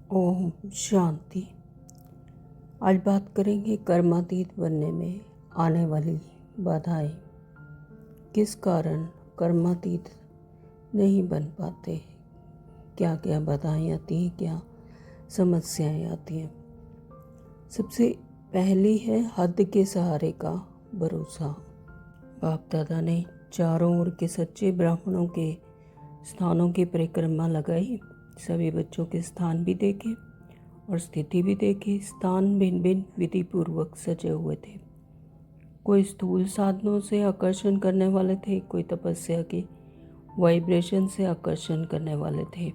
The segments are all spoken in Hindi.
ओम शांति। आज बात करेंगे कर्मातीत बनने में आने वाली बाधाएं। किस कारण कर्मातीत नहीं बन पाते, क्या क्या बाधाएं आती हैं, क्या समस्याएं आती हैं। सबसे पहली है हद के सहारे का भरोसा। बाप दादा ने चारों ओर के सच्चे ब्राह्मणों के स्थानों की परिक्रमा लगाई। सभी बच्चों के स्थान भी देखे और स्थिति भी देखी। स्थान भिन्न भिन्न विधि पूर्वक सजे हुए थे। कोई स्थूल साधनों से आकर्षण करने वाले थे, कोई तपस्या के वाइब्रेशन से आकर्षण करने वाले थे,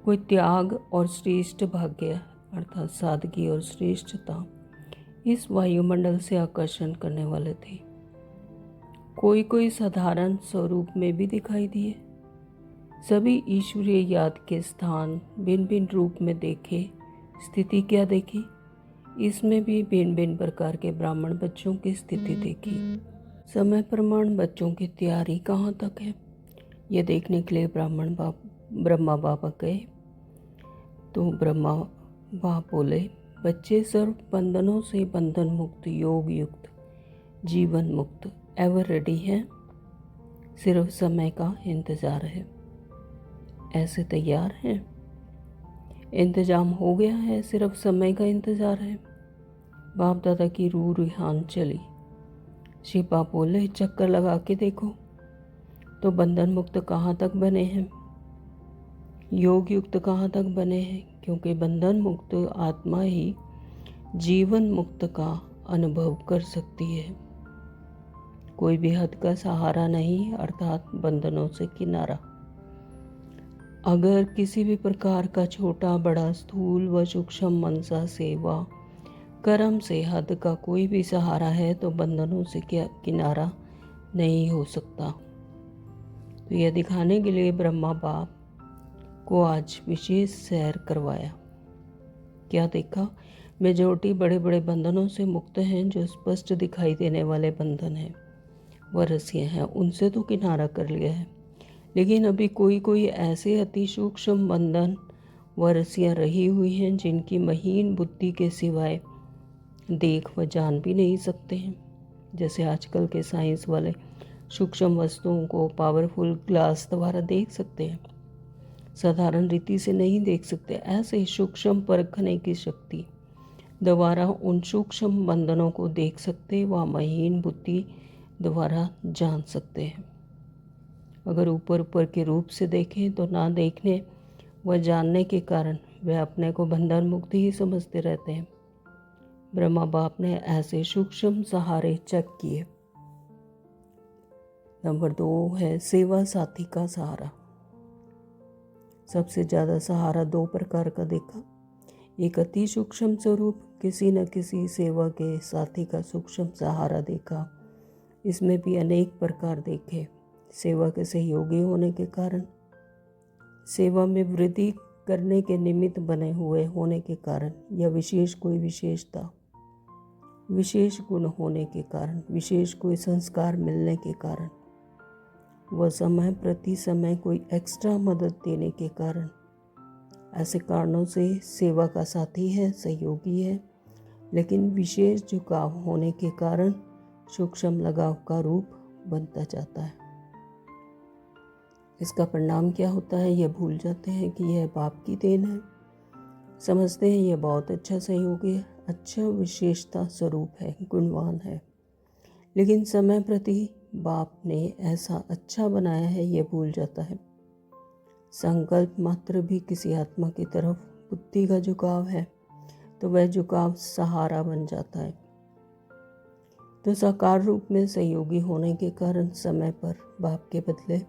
कोई त्याग और श्रेष्ठ भाग्य अर्थात सादगी और श्रेष्ठता इस वायुमंडल से आकर्षण करने वाले थे। कोई कोई साधारण स्वरूप में भी दिखाई दिए। सभी ईश्वरीय याद के स्थान भिन्न भिन्न रूप में देखे। स्थिति क्या देखी? इसमें भी भिन्न भिन्न प्रकार के ब्राह्मण बच्चों की स्थिति देखी। समय प्रमाण बच्चों की तैयारी कहाँ तक है, यह देखने के लिए ब्रह्मा बाबा गए तो ब्रह्मा बाप बोले, बच्चे सर्व बंधनों से बंधन मुक्त, योग युक्त, जीवन मुक्त एवर रेडी हैं। सिर्फ समय का इंतजार है। ऐसे तैयार हैं? इंतजाम हो गया है, सिर्फ समय का इंतजार है। बाप दादा की रूह रुहान चली। शिव बाप बोले, चक्कर लगा के देखो तो बंधन मुक्त कहाँ तक बने हैं, योग युक्त कहाँ तक बने हैं। क्योंकि बंधन मुक्त आत्मा ही जीवन मुक्त का अनुभव कर सकती है। कोई भी हद का सहारा नहीं, अर्थात बंधनों से किनारा। अगर किसी भी प्रकार का छोटा बड़ा स्थूल व सूक्ष्म मनसा सेवा कर्म से हद का कोई भी सहारा है तो बंधनों से किनारा नहीं हो सकता। तो यह दिखाने के लिए ब्रह्मा बाप को आज विशेष सैर करवाया। क्या देखा? मेजॉरिटी बड़े बड़े बंधनों से मुक्त हैं। जो स्पष्ट दिखाई देने वाले बंधन हैं वह रस्सियाँ हैं, उनसे तो किनारा कर लिया है। लेकिन अभी कोई कोई ऐसे अति सूक्ष्म बंधन व रस्सियाँ रही हुई हैं जिनकी महीन बुद्धि के सिवाय देख व जान भी नहीं सकते हैं। जैसे आजकल के साइंस वाले सूक्ष्म वस्तुओं को पावरफुल ग्लास द्वारा देख सकते हैं, साधारण रीति से नहीं देख सकते। ऐसे ही सूक्ष्म परखने की शक्ति द्वारा उन सूक्ष्म बंधनों को देख सकते व महीन बुद्धि द्वारा जान सकते हैं। अगर ऊपर ऊपर के रूप से देखें तो ना देखने व जानने के कारण वे अपने को बंधन मुक्त ही समझते रहते हैं। ब्रह्मा बाप ने ऐसे सूक्ष्म सहारे चेक किए। नंबर 2 है सेवा साथी का सहारा। सबसे ज़्यादा सहारा 2 प्रकार का देखा। एक अति सूक्ष्म स्वरूप, किसी न किसी सेवा के साथी का सूक्ष्म सहारा देखा। इसमें भी अनेक प्रकार देखे। सेवा के सहयोगी होने के कारण, सेवा में वृद्धि करने के निमित्त बने हुए होने के कारण, या विशेष कोई विशेषता, विशेष गुण होने के कारण, विशेष कोई संस्कार मिलने के कारण, वह समय प्रति समय कोई एक्स्ट्रा मदद देने के कारण, ऐसे कारणों से सेवा का साथी है, सहयोगी है। लेकिन विशेष झुकाव होने के कारण सूक्ष्म लगाव का रूप बनता जाता है। इसका परिणाम क्या होता है, यह भूल जाते हैं कि यह बाप की देन है। समझते हैं यह बहुत अच्छा सहयोगी है, अच्छा विशेषता स्वरूप है, गुणवान है। लेकिन समय प्रति बाप ने ऐसा अच्छा बनाया है, यह भूल जाता है। संकल्प मात्र भी किसी आत्मा की तरफ बुद्धि का झुकाव है तो वह झुकाव सहारा बन जाता है। तो साकार रूप में सहयोगी होने के कारण समय पर बाप के बदले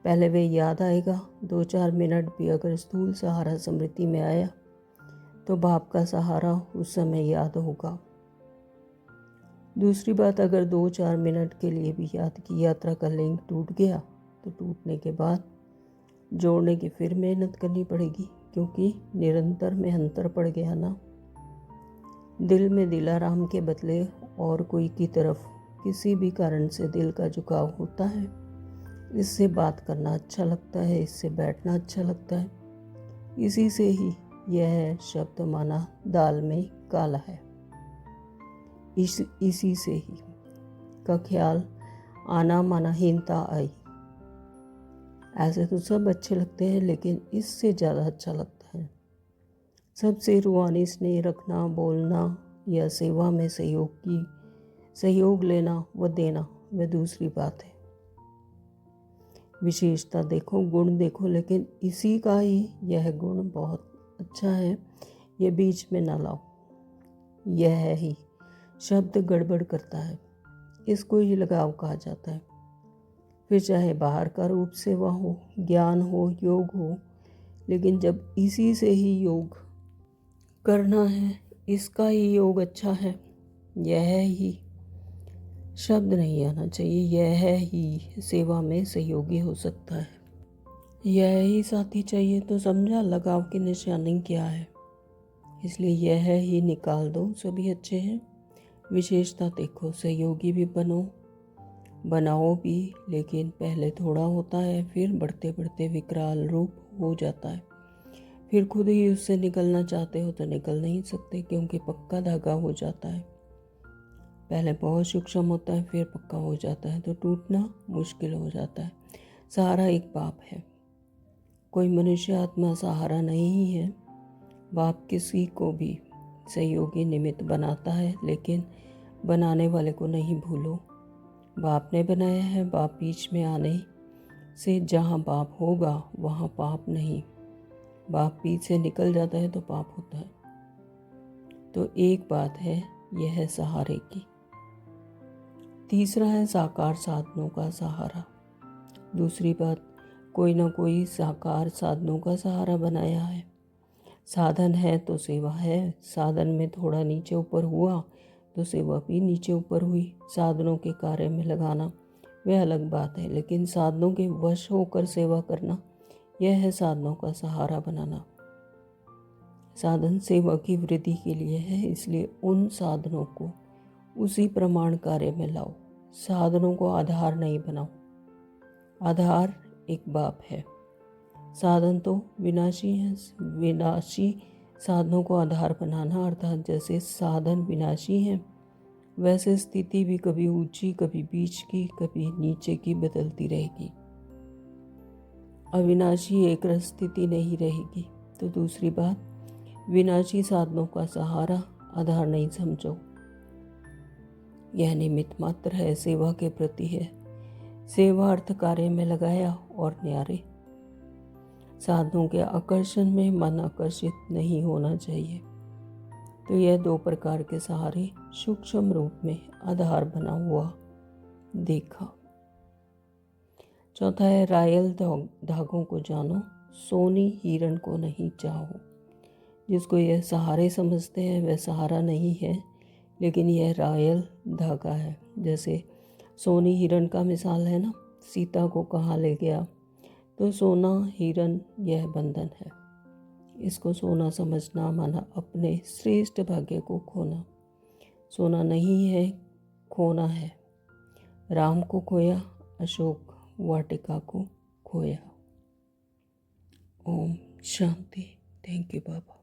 पहले वे याद आएगा। 2-4 मिनट भी अगर स्थूल सहारा स्मृति में आया तो बाप का सहारा उस समय याद होगा। दूसरी बात, अगर 2-4 मिनट के लिए भी याद की यात्रा का लिंक टूट गया तो टूटने के बाद जोड़ने की फिर मेहनत करनी पड़ेगी, क्योंकि निरंतर में अंतर पड़ गया ना। दिल में दिलाराम के बदले और कोई की तरफ किसी भी कारण से दिल का झुकाव होता है। इससे बात करना अच्छा लगता है, इससे बैठना अच्छा लगता है, इसी से ही यह शब्द माना दाल में काला है। इसी से ही का ख्याल आना माना हीनता आई। ऐसे तो सब अच्छे लगते हैं, लेकिन इससे ज़्यादा अच्छा लगता है सबसे रूहानी स्नेह रखना, बोलना या सेवा में सहयोग लेना व देना, वह दूसरी बात है। विशेषता देखो, गुण देखो, लेकिन इसी का ही यह गुण बहुत अच्छा है, ये बीच में ना लाओ। यह ही शब्द गड़बड़ करता है, इसको ही लगाव कहा जाता है। फिर चाहे बाहर का रूप सेवा हो, ज्ञान हो, योग हो, लेकिन जब इसी से ही योग करना है, इसका ही योग अच्छा है, यह ही शब्द नहीं आना चाहिए, यह ही सेवा में सहयोगी हो सकता है, यह ही साथी चाहिए। तो समझा लगाव की निशानी क्या है, इसलिए यह ही निकाल दो, सभी अच्छे हैं। विशेषता देखो, सहयोगी भी बनाओ भी, लेकिन पहले थोड़ा होता है, फिर बढ़ते बढ़ते विकराल रूप हो जाता है। फिर खुद ही उससे निकलना चाहते हो तो निकल नहीं सकते, क्योंकि पक्का धागा हो जाता है। पहले बहुत सूक्ष्म होता है, फिर पक्का हो जाता है, तो टूटना मुश्किल हो जाता है। सहारा एक बाप है, कोई मनुष्य आत्मा सहारा नहीं है। बाप किसी को भी सहयोगी निमित्त बनाता है, लेकिन बनाने वाले को नहीं भूलो। बाप ने बनाया है, बाप बीच में आने से जहाँ बाप होगा वहाँ पाप नहीं। बाप बीच से निकल जाता है तो पाप होता है। तो एक बात है, यह है सहारे की। तीसरा है साकार साधनों का सहारा। दूसरी बात, कोई ना कोई साकार साधनों का सहारा बनाया है। साधन है तो सेवा है, साधन में थोड़ा नीचे ऊपर हुआ तो सेवा भी नीचे ऊपर हुई। साधनों के कार्य में लगाना वह अलग बात है, लेकिन साधनों के वश होकर सेवा करना, यह है साधनों का सहारा बनाना। साधन सेवा की वृद्धि के लिए है, इसलिए उन साधनों को उसी प्रमाण कार्य में लाओ। साधनों को आधार नहीं बनाओ, आधार एक बाप है। साधन तो विनाशी है, विनाशी साधनों को आधार बनाना, अर्थात जैसे साधन विनाशी हैं, वैसे स्थिति भी कभी ऊंची, कभी बीच की, कभी नीचे की बदलती रहेगी। अविनाशी एक रस स्थिति नहीं रहेगी। तो दूसरी बात, विनाशी साधनों का सहारा आधार नहीं समझो, यह निमित्त मात्र है, सेवा के प्रति है। सेवा अर्थ कार्य में लगाया और न्यारे। साधनों के आकर्षण में मन आकर्षित नहीं होना चाहिए। तो यह दो प्रकार के सहारे सूक्ष्म रूप में आधार बना हुआ देखा। चौथा है रायल धागों को जानो, सोनी हिरण को नहीं चाहो। जिसको यह सहारे समझते हैं वह सहारा नहीं है, लेकिन यह रायल धागा है। जैसे सोनी हिरण का मिसाल है ना, सीता को कहाँ ले गया, तो सोना हिरण यह बंधन है। इसको सोना समझना माना अपने श्रेष्ठ भाग्य को खोना। सोना नहीं है, खोना है। राम को खोया, अशोक वाटिका को खोया। ओम शांति। Thank you Baba.